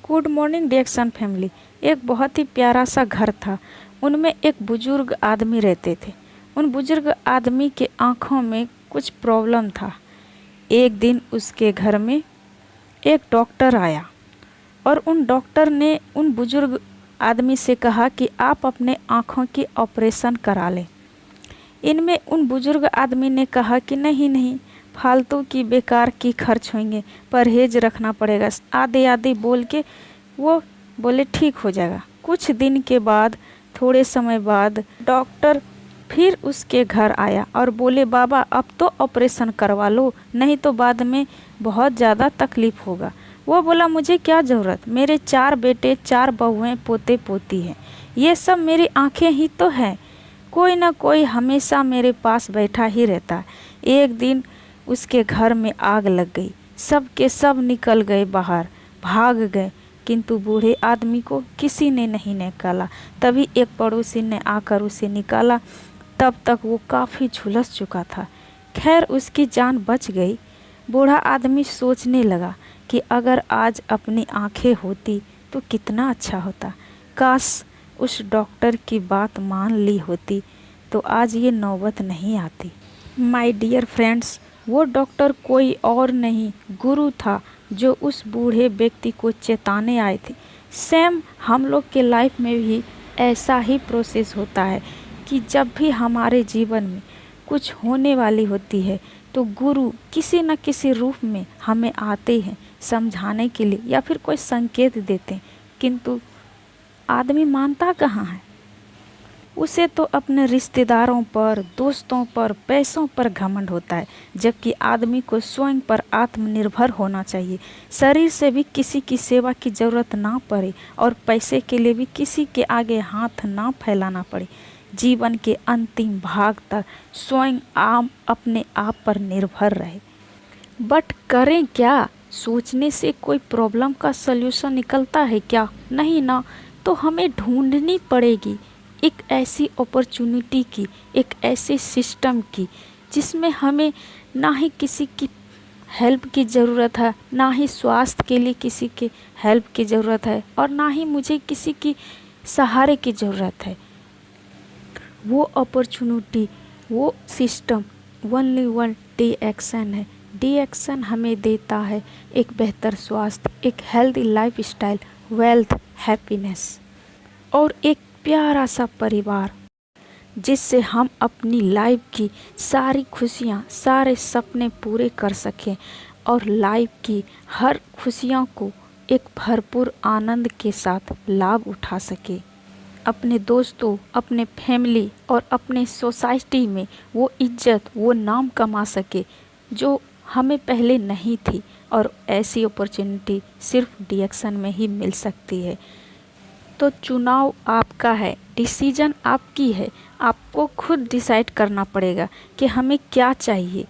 Good morning DXN family. एक बहुत ही प्यारा सा घर था। उनमें एक बुजुर्ग आदमी रहते थे। उन बुजुर्ग आदमी के आँखों में कुछ प्रॉब्लम था। एक दिन उसके घर में एक डॉक्टर आया और उन डॉक्टर ने उन बुजुर्ग आदमी से कहा कि आप अपने आँखों की ऑपरेशन करा लें। इनमें उन बुजुर्ग आदमी ने कहा कि नहीं नहीं, फालतू की बेकार की खर्च होंगे, परहेज रखना पड़ेगा। आधे आधे बोल के वो बोले ठीक हो जाएगा। कुछ दिन के बाद, थोड़े समय बाद डॉक्टर फिर उसके घर आया और बोले बाबा अब तो ऑपरेशन करवा लो, नहीं तो बाद में बहुत ज़्यादा तकलीफ़ होगा। वो बोला मुझे क्या ज़रूरत, मेरे 4 बेटे 4 बहुएं पोते पोती हैं, ये सब मेरी आंखें ही तो हैं। कोई ना कोई हमेशा मेरे पास बैठा ही रहता है। एक दिन उसके घर में आग लग गई। सब के सब निकल गए बाहर, भाग गए, किंतु बूढ़े आदमी को किसी ने नहीं निकाला। तभी एक पड़ोसी ने आकर उसे निकाला। तब तक वो काफ़ी झुलस चुका था। खैर उसकी जान बच गई। बूढ़ा आदमी सोचने लगा कि अगर आज अपनी आंखें होती तो कितना अच्छा होता। काश उस डॉक्टर की बात मान ली होती तो आज ये नौबत नहीं आती। माय डियर फ्रेंड्स, वो डॉक्टर कोई और नहीं, गुरु था, जो उस बूढ़े व्यक्ति को चेताने आए थे। सेम हम लोग के लाइफ में भी ऐसा ही प्रोसेस होता है कि जब भी हमारे जीवन में कुछ होने वाली होती है तो गुरु किसी न किसी रूप में हमें आते हैं समझाने के लिए या फिर कोई संकेत देते हैं, किंतु आदमी मानता कहाँ है। उसे तो अपने रिश्तेदारों पर, दोस्तों पर, पैसों पर घमंड होता है, जबकि आदमी को स्वयं पर आत्मनिर्भर होना चाहिए। शरीर से भी किसी की सेवा की ज़रूरत ना पड़े और पैसे के लिए भी किसी के आगे हाथ ना फैलाना पड़े। जीवन के अंतिम भाग तक स्वयं अपने आप पर निर्भर रहे। बट करें क्या? सोचने से कोई प्रॉब्लम का सल्यूशन निकलता है क्या? नहीं ना। तो हमें ढूंढनी पड़ेगी एक ऐसी अपॉर्चुनिटी की, एक ऐसे सिस्टम की जिसमें हमें ना ही किसी की हेल्प की ज़रूरत है, ना ही स्वास्थ्य के लिए किसी के हेल्प की ज़रूरत है, और ना ही मुझे किसी की सहारे की ज़रूरत है। वो अपॉर्चुनिटी, वो सिस्टम ओनली वन डिएक्सन है। डिएक्सन हमें देता है एक बेहतर स्वास्थ्य, एक healthy life style, wealth, happiness और एक प्यारा सा परिवार, जिससे हम अपनी लाइफ की सारी खुशियाँ, सारे सपने पूरे कर सकें और लाइफ की हर खुशियों को एक भरपूर आनंद के साथ लाभ उठा सके। अपने दोस्तों, अपने फैमिली और अपने सोसाइटी में वो इज्जत, वो नाम कमा सके जो हमें पहले नहीं थी। और ऐसी अपॉर्चुनिटी सिर्फ डिएक्सन में ही मिल सकती है। तो चुनाव आपका है, डिसीजन आपकी है। आपको खुद डिसाइड करना पड़ेगा कि हमें क्या चाहिए।